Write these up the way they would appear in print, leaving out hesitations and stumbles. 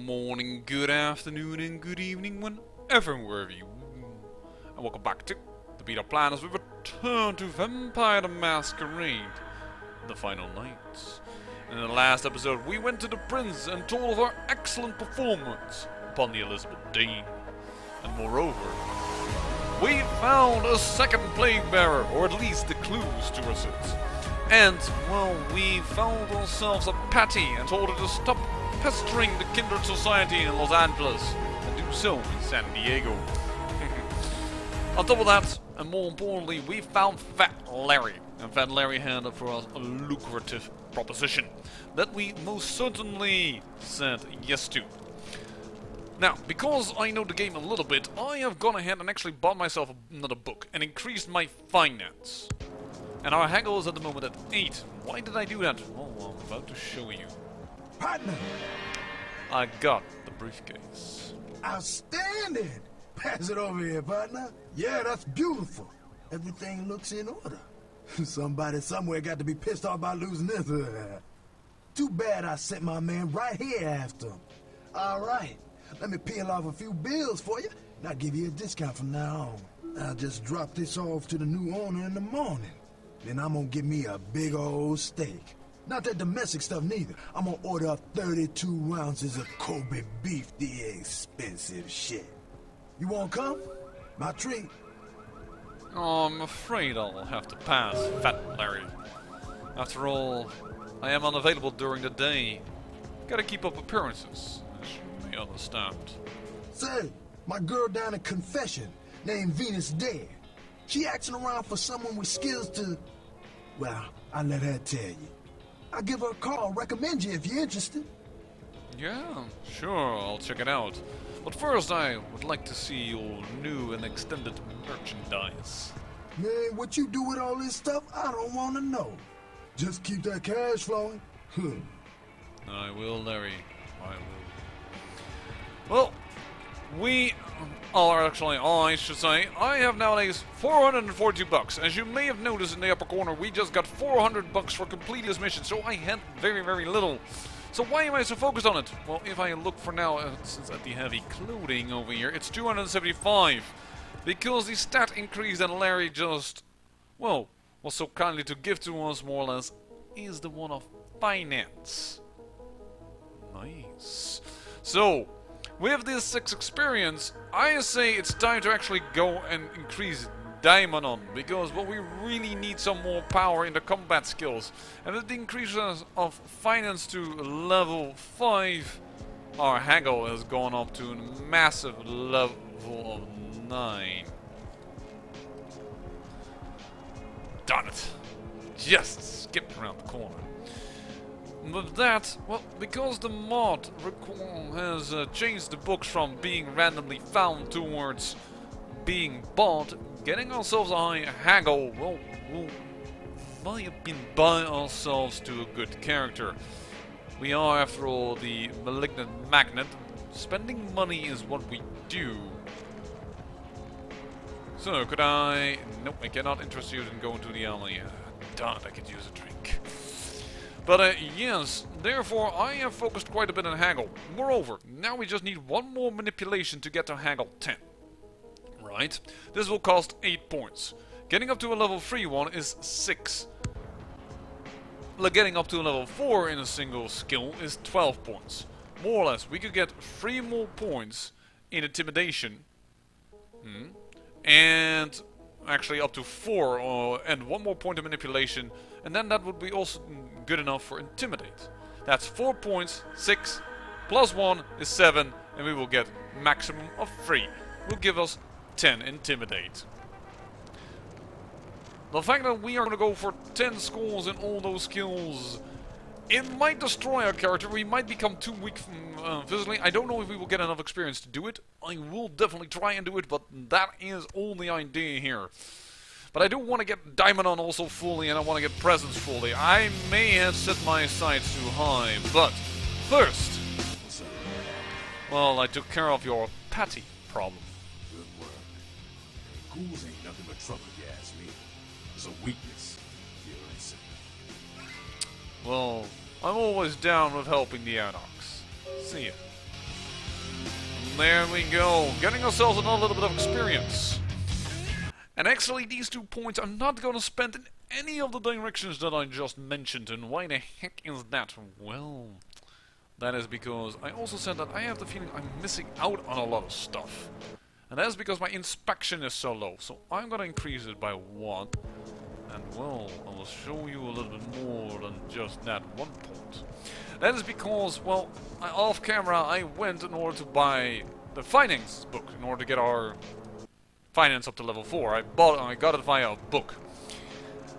morning, good afternoon, and good evening, wherever you and welcome back to the Beta Plan as we return to Vampire The Masquerade, the final night. In the last episode, we went to the Prince and told of our excellent performance upon the Elizabeth Dane. And moreover, we found a second plague bearer, or at least the clues towards it. And, well, we found ourselves a patty and told her to stop pestering the Kindred Society in Los Angeles and do so in San Diego. On top of that, and more importantly, we found Fat Larry. And Fat Larry had for us a lucrative proposition that we most certainly said yes to. Now, because I know the game a little bit, I have gone ahead and actually bought myself another book and increased my finance. And our haggle is at the moment at 8. Why did I do that? Well, I'm about to show you. Partner! I got the briefcase. Outstanding! Pass it over here, partner. Yeah, that's beautiful. Everything looks in order. Somebody somewhere got to be pissed off by losing this. Too bad I sent my man right here after him. All right, let me peel off a few bills for you, and I'll give you a discount from now on. I'll just drop this off to the new owner in the morning. Then I'm gonna get me a big old steak. Not that domestic stuff neither. I'm gonna order up 32 ounces of Kobe beef, the expensive shit. You wanna come? My treat. Oh, I'm afraid I'll have to pass, Fat Larry. After all, I am unavailable during the day. Gotta keep up appearances, as you may understand. Say, my girl down in Confession, named Venus Dare. She asking around for someone with skills to... Well, I'll let her tell you. I'll give her a call, recommend you if you're interested. Yeah, sure, I'll check it out. But first I would like to see your new and extended merchandise. Man, what you do with all this stuff, I don't want to know. Just keep that cash flowing. I will, Larry. I will. Well, we are actually, I should say, I have nowadays 442 bucks. As you may have noticed in the upper corner, we just got 400 bucks for completing this mission, so I had very, very little. So why am I so focused on it? Well, if I look for now, since at the heavy clothing over here, it's 275. Because the stat increase that Larry just, well, was so kindly to give to us, more or less, is the one of finance. Nice. So, with this 6 experience, I say it's time to actually go and increase Diamond on, because well, we really need some more power in the combat skills. And with the increases of finance to level 5, our haggle has gone up to a massive level of 9. Darn it! Just skipped around the corner. With that, well, because the mod has changed the books from being randomly found towards being bought, getting ourselves a high haggle, well, we'll, in my opinion, buy ourselves to a good character. We are, after all, the malignant magnet. Spending money is what we do. So, could I... Nope, I cannot interest you in going to the alley. Darn it, I could use a drink. But yes, therefore I have focused quite a bit on haggle. Moreover, now we just need one more manipulation to get to haggle 10. Right? This will cost 8 points. Getting up to a level 3 one is 6. Getting up to a level 4 in a single skill is 12 points. More or less, we could get 3 more points in intimidation. And actually up to 4 and 1 more point of manipulation. And then that would be also good enough for intimidate. That's 4 points, 6 plus 1 is 7, and we will get maximum of 3. Will give us 10 intimidate. The fact that we are going to go for 10 scores in all those skills, it might destroy our character. We might become too weak physically. I don't know if we will get enough experience to do it. I will definitely try and do it, but that is all the idea here. But I do want to get Diamond on also fully, and I want to get Presence fully. I may have set my sights too high, but first, well, I took care of your patty problem. Ghouls ain't nothing but trouble, if you ask me. It's a weakness, if you listen. Well, I'm always down with helping the Anox. See ya. there we go. Getting ourselves another little bit of experience. And actually, these 2 points I'm not going to spend in any of the directions that I just mentioned. And why the heck is that? Well, that is because I also said that I have the feeling I'm missing out on a lot of stuff. And that's because my inspection is so low. So I'm going to increase it by 1. And well, I will show you a little bit more than just that 1 point. That is because, well, off camera I went in order to buy the finance book in order to get our finance up to level 4. I got it via a book.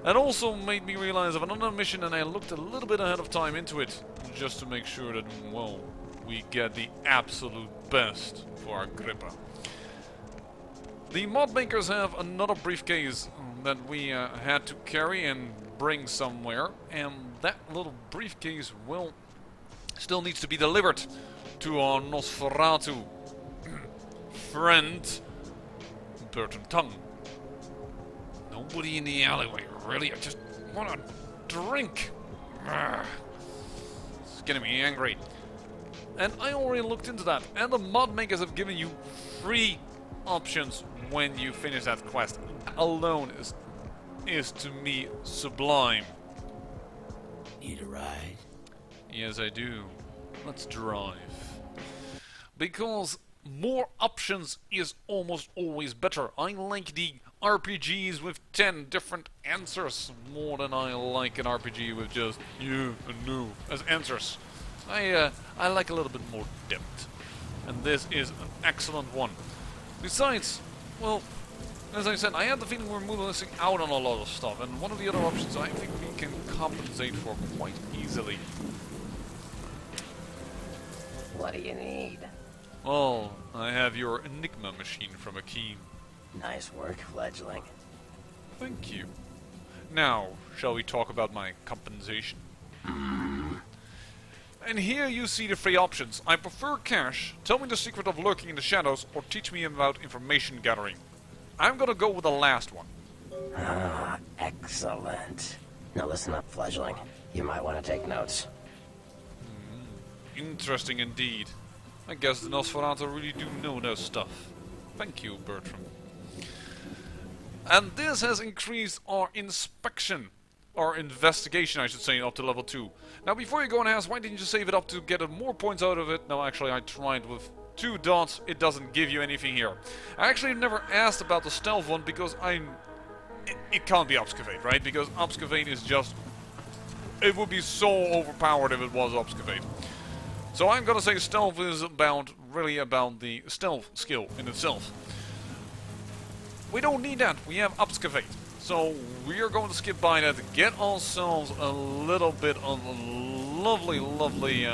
That also made me realize of another mission, and I looked a little bit ahead of time into it just to make sure that, well, we get the absolute best for our gripper. The mod makers have another briefcase that we had to carry and bring somewhere, and that little briefcase, well, still needs to be delivered to our Nosferatu friend, Burton Tongue. Nobody in the alleyway, really? I just want a drink. It's getting me angry. And I already looked into that, and the mod makers have given you free options when you finish that quest. That alone is to me sublime. Need a ride? Yes, I do. Let's drive. Because more options is almost always better. I like the RPGs with 10 different answers more than I like an RPG with just yeah and no as answers. I like a little bit more depth. And this is an excellent one. Besides, well, as I said, I had the feeling we're missing out on a lot of stuff, and one of the other options I think we can compensate for quite easily. What do you need? Oh, I have your Enigma machine from Akeem. Nice work, fledgling. Thank you. Now, shall we talk about my compensation? And here you see the three options. I prefer cash, tell me the secret of lurking in the shadows, or teach me about information gathering. I'm gonna go with the last one. Ah, excellent. Now listen up, fledgling. You might want to take notes. Interesting indeed. I guess the Nosferatu really do know their stuff. Thank you, Bertram. And this has increased our inspection. Or investigation, I should say, up to level 2. Now, before you go and ask, why didn't you save it up to get more points out of it? No, actually, I tried with 2 dots. It doesn't give you anything here. I actually never asked about the stealth one because it can't be Obscavate, right? Because Obscavate is just... It would be so overpowered if it was Obscavate. So I'm gonna say stealth is really about the stealth skill in itself. We don't need that. We have Obscavate. So we are going to skip by that to get ourselves a little bit of a lovely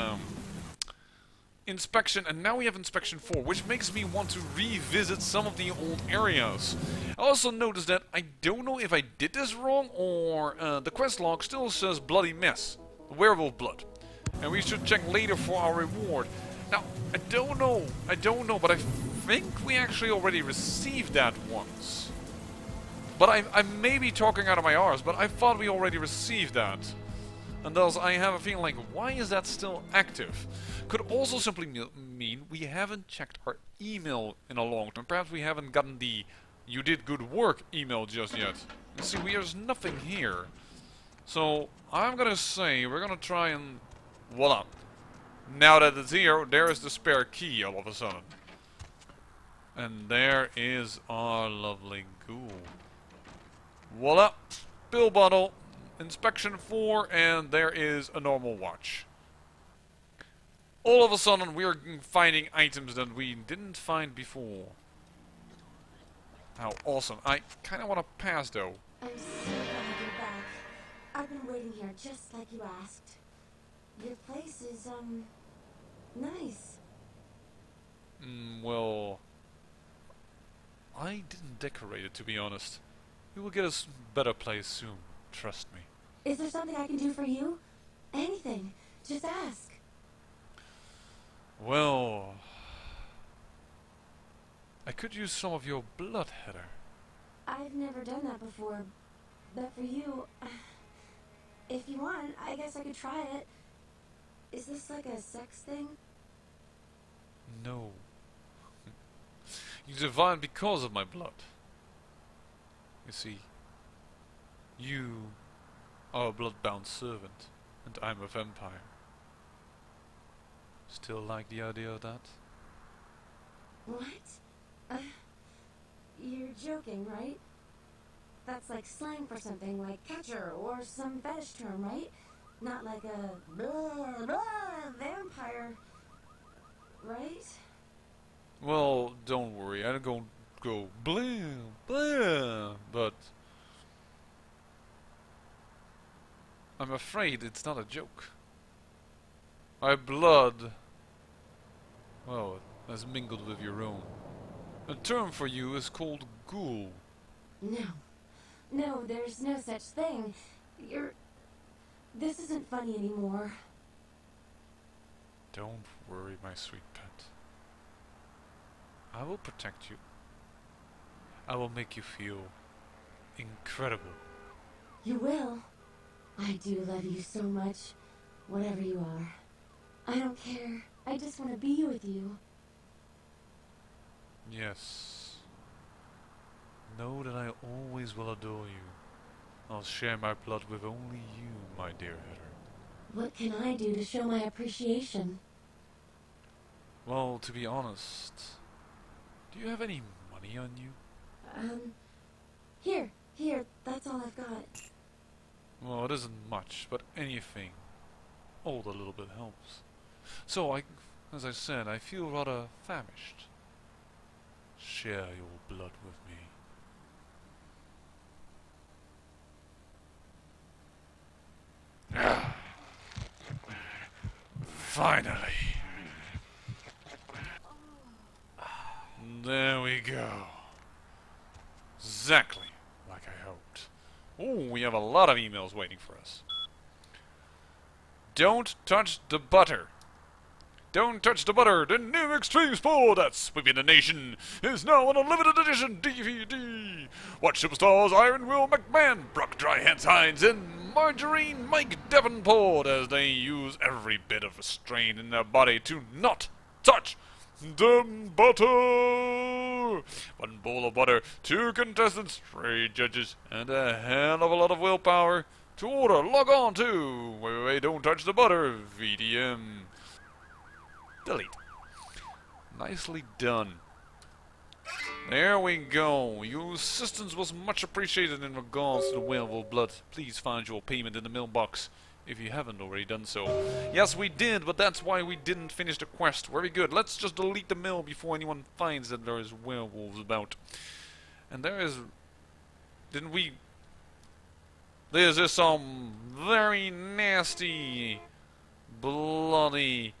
inspection. And now we have inspection 4, which makes me want to revisit some of the old areas. I also noticed that I don't know if I did this wrong or the quest log still says bloody mess, werewolf blood. And we should check later for our reward. Now, I don't know, but I think we actually already received that once. But I may be talking out of my arse, but I thought we already received that. And thus I have a feeling like, why is that still active? Could also simply mean we haven't checked our email in a long time. Perhaps we haven't gotten the "you did good work" email just yet. You see, there's nothing here. So I'm gonna say we're gonna try and voila. Now that it's here, there is the spare key all of a sudden. And there is our lovely ghoul. Voila! Pill bottle, inspection 4, and there is a normal watch. All of a sudden we're finding items that we didn't find before. How awesome. I kind of want to pass though. I'm so glad you're back. I've been waiting here just like you asked. Your place is, nice. Well, I didn't decorate it, to be honest. We will get a better place soon, trust me. Is there something I can do for you? Anything. Just ask. Well, I could use some of your blood, Heather. I've never done that before. But for you, if you want, I guess I could try it. Is this like a sex thing? No. You survived because of my blood. You see, you are a blood-bound servant, and I'm a vampire. Still like the idea of that? What? You're joking, right? That's like slang for something like catcher or some fetish term, right? Not like a blah, blah, vampire, right? Well, don't worry, I don't go blah, blah, but I'm afraid it's not a joke. My blood, well, has mingled with your own. A term for you is called ghoul. No, there's no such thing. This isn't funny anymore. Don't worry, my sweet pet. I will protect you. I will make you feel incredible. You will. I do love you so much, whatever you are. I don't care. I just want to be with you. Yes. Know that I always will adore you. I'll share my blood with only you, my dear Heather. What can I do to show my appreciation? Well, to be honest, do you have any money on you? Here, that's all I've got. Well, it isn't much, but anything, all the little bit helps. So, as I said, I feel rather famished. Share your blood with me. Finally. There we go. Exactly like I hoped. Oh, we have a lot of emails waiting for us. Don't touch the butter. Don't touch the butter. The new extreme sport that's sweeping the nation is now on a limited edition DVD. Watch superstars Iron Will McMahon, Brock Dryhands Hines, and Margarine Mike Davenport as they use every bit of restraint in their body to not touch the butter. One bowl of butter, 2 contestants, 3 judges, and a hell of a lot of willpower. To order, log on to wait, don't touch the butter, VDM. Delete. Nicely done. There we go. Your assistance was much appreciated in regards to the werewolf blood. Please find your payment in the mailbox if you haven't already done so. Yes, we did, but that's why we didn't finish the quest. Very good. Let's just delete the mail before anyone finds that there is werewolves about. And there is... Didn't we... There's just some very nasty, bloody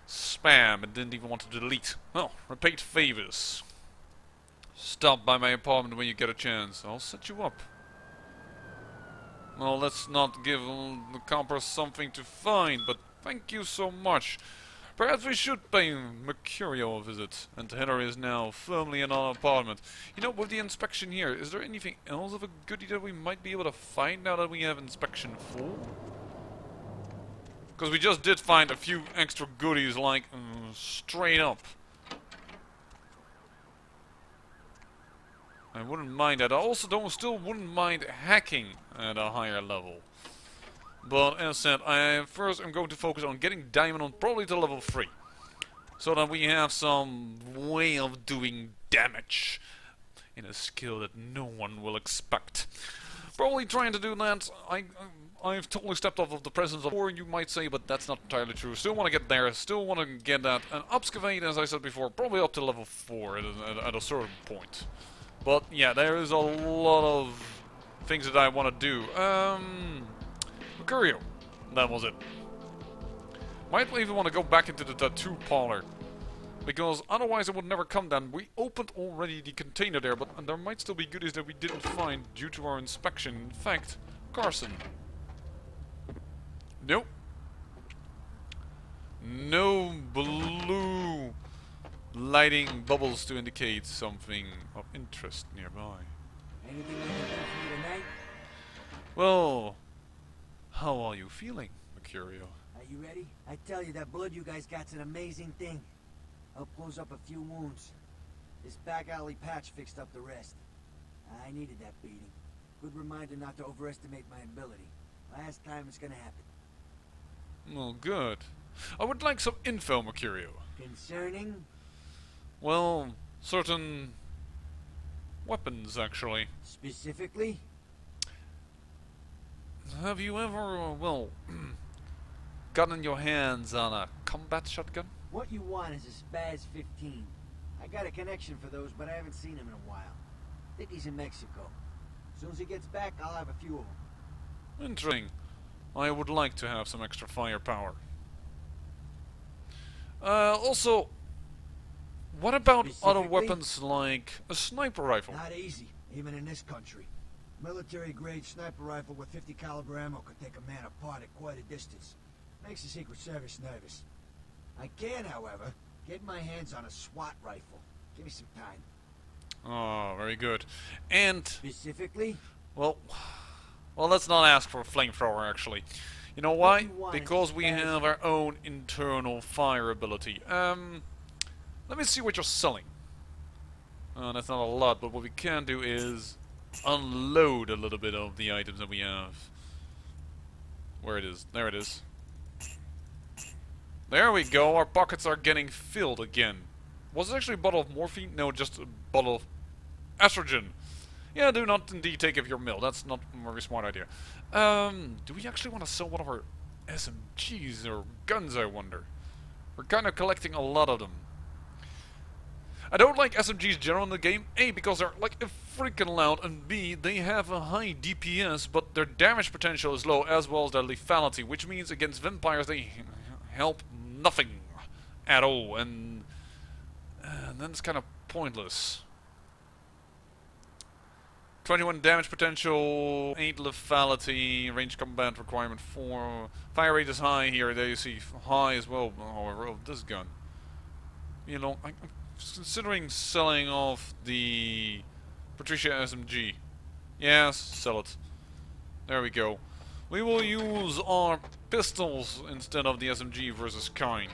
spam and didn't even want to delete. Oh, repeat favors. Stop by my apartment when you get a chance. I'll set you up. Well, let's not give the coppers something to find, but thank you so much. Perhaps we should pay Mercurio a visit, and Heather is now firmly in our apartment. You know, with the inspection here, is there anything else of a goodie that we might be able to find now that we have inspection full? Because we just did find a few extra goodies, like, straight up. I wouldn't mind that. I also still wouldn't mind hacking at a higher level. But as said, first I'm going to focus on getting Diamond on probably to level 3. So that we have some way of doing damage in a skill that no one will expect. Probably trying to do that, I've totally stepped off of the presence of 4, you might say, but that's not entirely true. Still want to get there, still want to get that. And Obscavate, as I said before, probably up to level 4 at a certain point. But yeah, there is a lot of things that I want to do. Mercurio. That was it. Might even want to go back into the tattoo parlor. Because otherwise it would never come down. We opened already the container there, but there might still be goodies that we didn't find due to our inspection. In fact, Carson. Nope. No blue lighting bubbles to indicate something of interest nearby. Anything I can do for you tonight? Well, how are you feeling, Mercurio? Are you ready? I tell you, that blood you guys got's an amazing thing. Help close up a few wounds. This back alley patch fixed up the rest. I needed that beating. Good reminder not to overestimate my ability. Last time it's gonna happen. Well, good. I would like some info, Mercurio. Concerning? Well, certain weapons, actually. Specifically? Have you ever, well, gotten your hands on a combat shotgun? What you want is a Spaz 15. I got a connection for those, but I haven't seen him in a while. Think he's in Mexico. As soon as he gets back, I'll have a few of them. Interesting. I would like to have some extra firepower. Also, what about other weapons like a sniper rifle? Not easy, even in this country. Military-grade sniper rifle with 50 caliber ammo could take a man apart at quite a distance. Makes the Secret Service nervous. I can, however, get my hands on a SWAT rifle. Give me some time. Oh, very good. And, Specifically? well, let's not ask for a flamethrower, actually. You know why? Because we have our own internal fire ability. Let me see what you're selling. That's not a lot, but what we can do is unload a little bit of the items that we have. Where it is. There it is. There we go. Our pockets are getting filled again. Was it actually a bottle of morphine? No, just a bottle of estrogen. Yeah, do not indeed take of your mill. That's not a very smart idea. Do we actually want to sell one of our SMGs or guns, I wonder? We're kind of collecting a lot of them. I don't like SMGs generally in the game. A, because they're like freaking loud, and B, they have a high DPS, but their damage potential is low, as well as their lethality, which means against vampires they help nothing at all, and then it's kind of pointless. 21 damage potential, 8 lethality, range combat requirement 4. Fire rate is high here. There you see high as well, however, of this gun. You know, I'm considering selling off the Patricia SMG. Yes, sell it. There we go. We will use our pistols instead of the SMG versus Kind.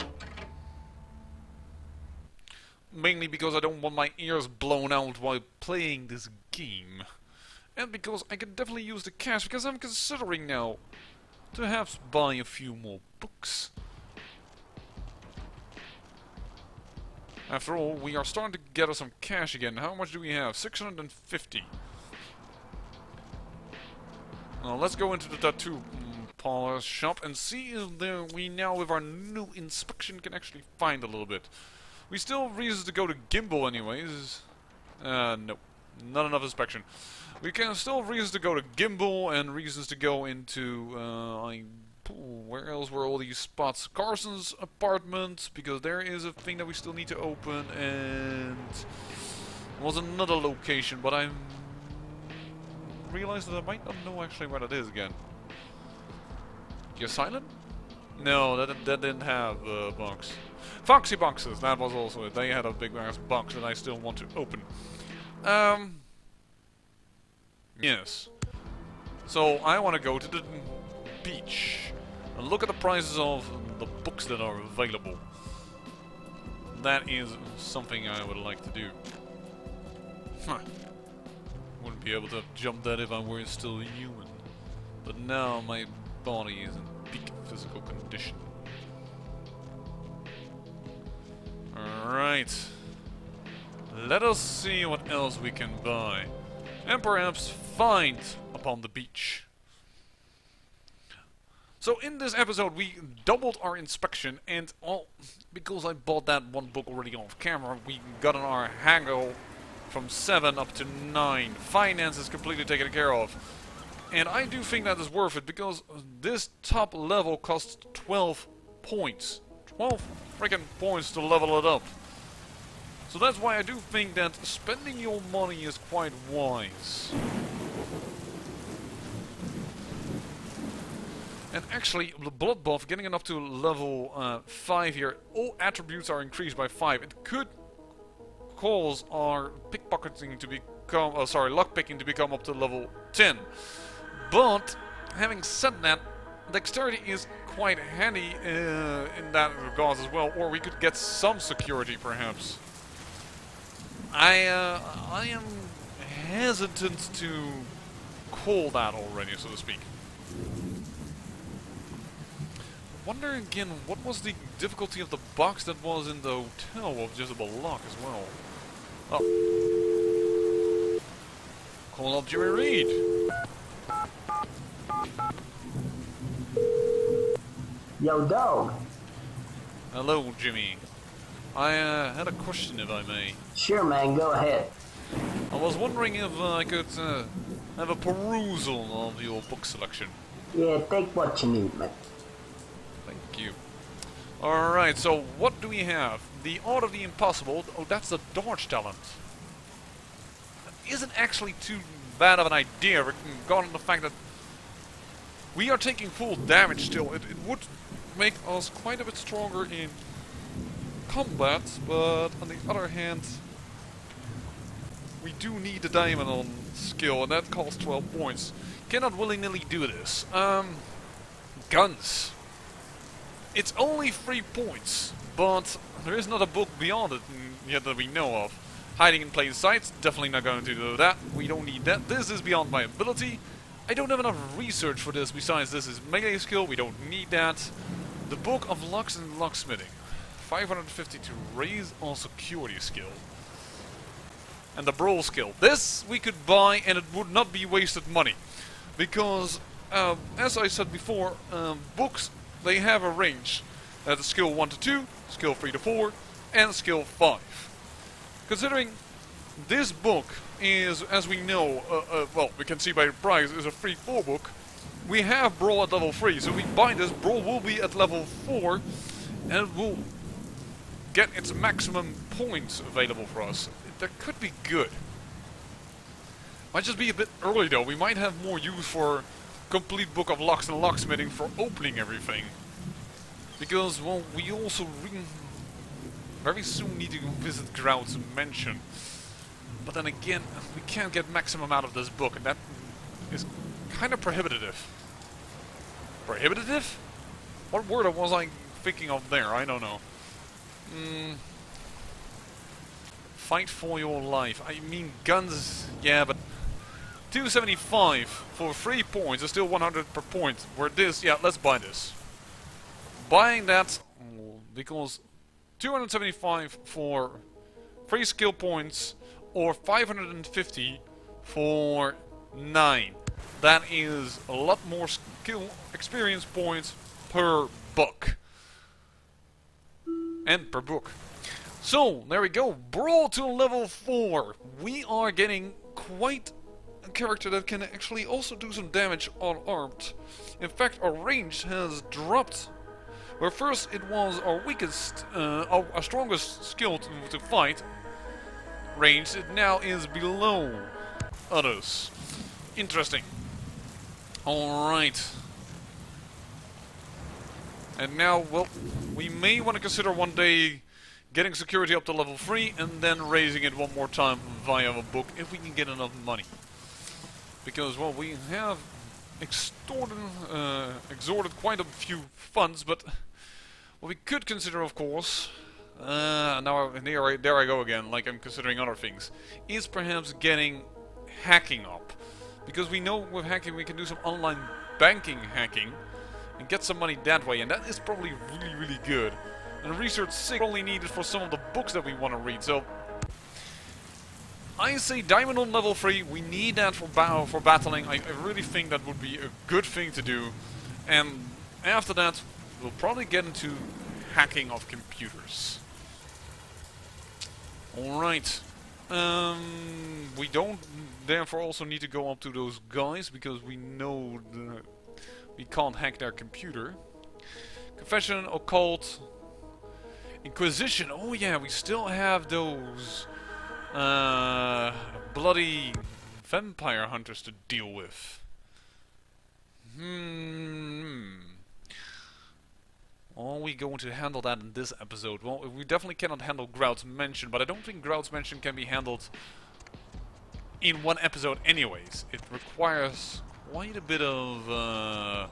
Mainly because I don't want my ears blown out while playing this game. And because I can definitely use the cash, because I'm considering now to have buy a few more books. After all, we are starting to get us some cash again. How much do we have? 650. Now let's go into the tattoo parlor shop and see if we now with our new inspection can actually find a little bit. We still have reasons to go to Gimbal anyways. Nope. Not enough inspection. We can still have reasons to go to Gimbal and reasons to go into, where else were all these spots? Carson's apartment, because there is a thing that we still need to open, and there was another location, but I realized that I might not know actually where that is again. You're silent? No, that didn't have a box. Foxy boxes, that was also it. They had a big ass box that I still want to open. Yes. So I want to go to the beach and look at the prices of the books that are available. That is something I would like to do. Huh. Wouldn't be able to jump that if I were still human. But now my body is in peak physical condition. Alright. Let us see what else we can buy. And perhaps find upon the beach. So in this episode we doubled our inspection, and because I bought that one book already off camera, we got on our haggle from 7 up to 9. Finance is completely taken care of. And I do think that is worth it, because this top level costs 12 points. 12 freaking points to level it up. So that's why I do think that spending your money is quite wise. And actually, the blood buff, getting it up to level 5 here, all attributes are increased by 5. It could cause our pickpocketing to become, lockpicking to become up to level 10. But, having said that, dexterity is quite handy in that regard as well, or we could get some security perhaps. I am hesitant to call that already, so to speak. Wonder again, what was the difficulty of the box that was in the hotel of Jezebel Lock as well? Oh. Call up Jimmy Reed. Yo, dog. Hello, Jimmy. I had a question, if I may. Sure, man, go ahead. I was wondering if I could have a perusal of your book selection. Yeah, take what you need, man. Thank you. Alright, so what do we have? The Art of the Impossible. Oh, that's the dodge talent. That isn't actually too bad of an idea, regarding the fact that we are taking full damage still. It would make us quite a bit stronger in combat, but on the other hand, we do need the diamond on skill, and that costs 12 points. Cannot willy-nilly do this. Guns. It's only 3 points, but there is not a book beyond it yet that we know of. Hiding in plain sight, definitely not going to do that. We don't need that. This is beyond my ability. I don't have enough research for this, besides this is melee skill, we don't need that. The Book of Locks and Locksmithing. 550 to raise our security skill. And the Brawl skill. This we could buy and it would not be wasted money. Because, as I said before, books, they have a range. That's skill 1 to 2, skill 3 to 4, and skill 5. Considering this book is, as we know, well, we can see by the price, is a free 4 book. We have Brawl at level 3, so we buy this, Brawl will be at level 4, and it will get its maximum points available for us. That could be good. Might just be a bit early though, we might have more use for complete Book of Locks and Locksmithing for opening everything. Because, well, we also very soon need to visit Grout's mansion. But then again, we can't get maximum out of this book, and that is kind of prohibitive. Prohibitive? What word was I thinking of there? I don't know. Fight for your life. I mean, guns, yeah, but 275 for 3 points is still 100 per point. Where this, yeah, let's buy this. Buying that because 275 for 3 skill points or 550 for 9. That is a lot more skill experience points per book. And per book. So, there we go. Brawl to level 4. We are getting quite a character that can actually also do some damage unarmed. In fact, our range has dropped. Where first it was our weakest, our strongest skill to fight range, it now is below others. Interesting. Alright. And now, well, we may want to consider one day getting security up to level 3 and then raising it one more time via a book if we can get enough money. Because, well, we have extorted quite a few funds, but what we could consider, of course, now there I go again, like I'm considering other things, is perhaps getting hacking up. Because we know with hacking we can do some online banking hacking and get some money that way, and that is probably really, really good. And research 6 only needed for some of the books that we want to read, so I say diamond on level 3, we need that for battling. I really think that would be a good thing to do. And after that, we'll probably get into hacking of computers. Alright. We don't therefore also need to go up to those guys, because we know we can't hack their computer. Confession, Occult, Inquisition. Oh yeah, we still have those bloody vampire hunters to deal with. Are we going to handle that in this episode? Well, we definitely cannot handle Grout's Mansion, but I don't think Grout's Mansion can be handled in one episode anyways. It requires quite a bit of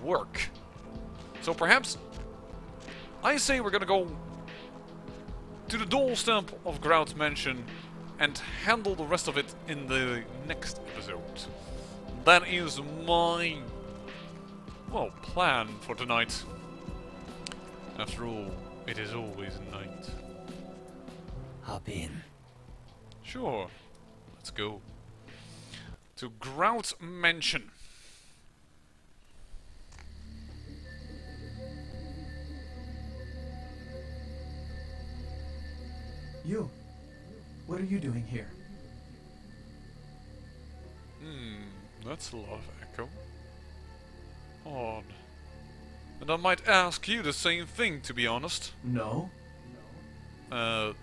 work. So perhaps I say we're gonna go to the doorstep of Grout's mansion and handle the rest of it in the next episode. That is my, well, plan for tonight. After all, it is always night. Hop in. Sure, let's go to Grout's mansion. You. What are you doing here? That's a lot of echo. Odd. And I might ask you the same thing, to be honest. No? That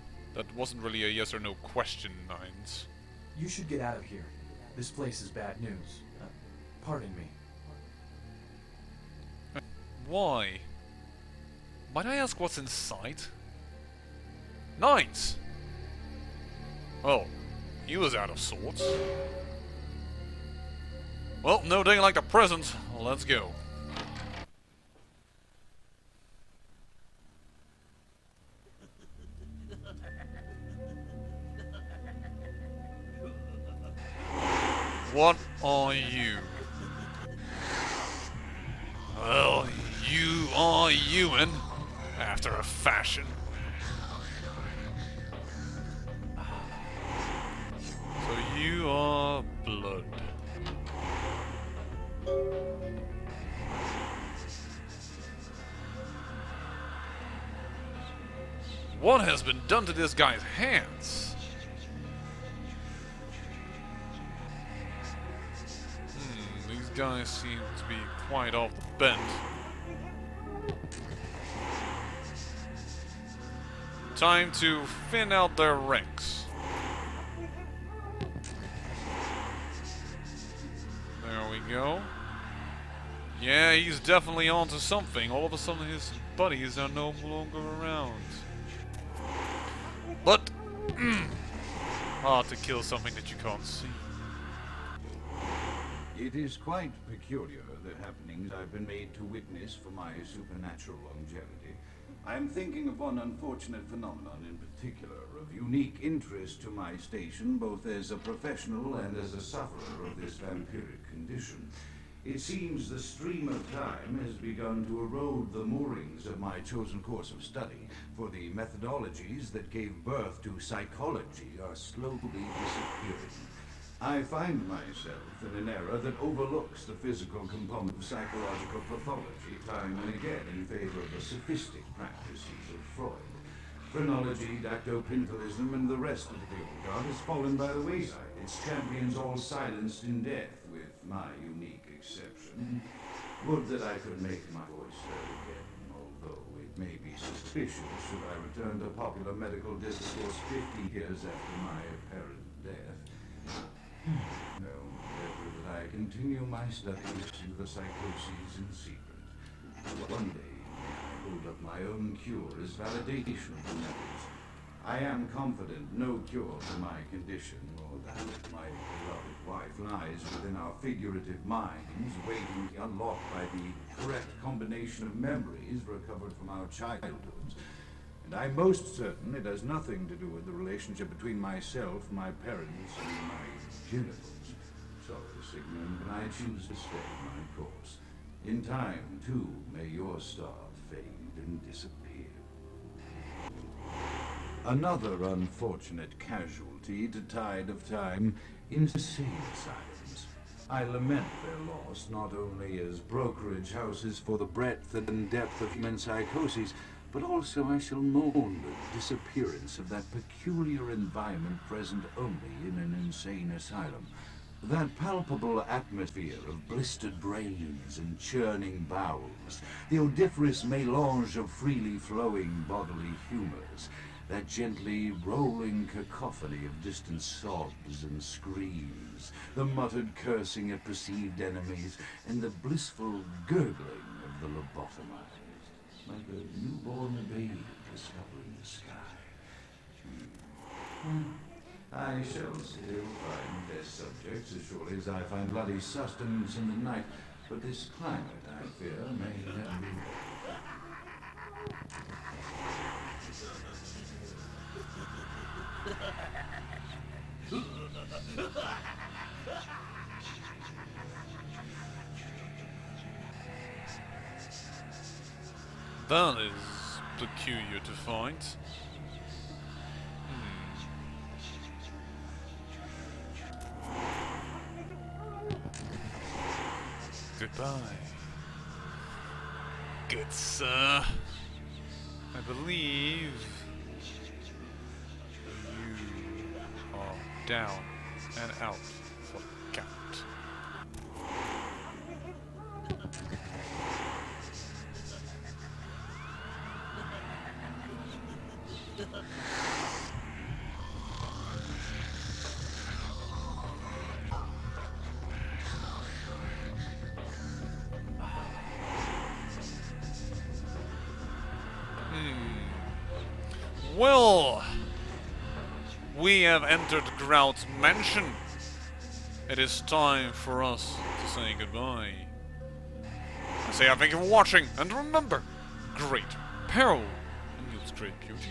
wasn't really a yes or no question, Nines. You should get out of here. This place is bad news. Pardon me. Why? Might I ask what's inside? Nines! Well, he was out of sorts. Well, no day like the present. Let's go. What are you? Well, you are human, after a fashion. So you are blood. What has been done to this guy's hands? These guys seem to be quite off the bent. Time to thin out their ranks. There we go. Yeah, he's definitely onto something. All of a sudden his buddies are no longer around. But hard to kill something that you can't see. It is quite peculiar, the happenings I've been made to witness for my supernatural longevity. I am thinking of one unfortunate phenomenon in particular, of unique interest to my station, both as a professional and as a sufferer of this vampiric condition. It seems the stream of time has begun to erode the moorings of my chosen course of study, for the methodologies that gave birth to psychology are slowly disappearing. I find myself in an era that overlooks the physical component of psychological pathology time and again in favor of the sophistic practices of Freud. Phrenology, dactopinthelism, and the rest of the old guard has fallen by the wayside, its champions all silenced in death, with my unique exception. Would that I could make my voice heard again, although it may be suspicious should I return to popular medical discourse 50 years after my apparent death. No, better that I continue my studies into the psychoses in secret. One day, I hold up my own cure as validation of the methods. I am confident no cure for my condition, or that of my beloved wife, lies within our figurative minds, waiting to be unlocked by the correct combination of memories recovered from our childhoods. And I'm most certain it has nothing to do with the relationship between myself, my parents, and my genitals. Sorry, Sigmund, but I choose to stay my course. In time, too, may your star fade and disappear. Another unfortunate casualty to tide of time, insane asylums. I lament their loss not only as brokerage houses for the breadth and depth of human psychoses, but also I shall mourn the disappearance of that peculiar environment present only in an insane asylum. That palpable atmosphere of blistered brains and churning bowels, the odoriferous melange of freely flowing bodily humors, that gently rolling cacophony of distant sobs and screams, the muttered cursing of perceived enemies, and the blissful gurgling of the lobotomized, like a newborn babe discovering the sky. I shall still find best subjects as surely as I find bloody sustenance in the night, but this climate, I fear, may never be. That is peculiar to find. Goodbye. Good sir. I believe you are down and out for the count. Well, we have entered Grout's mansion. It is time for us to say goodbye. I say I thank you for watching, and remember, great peril yields great beauty.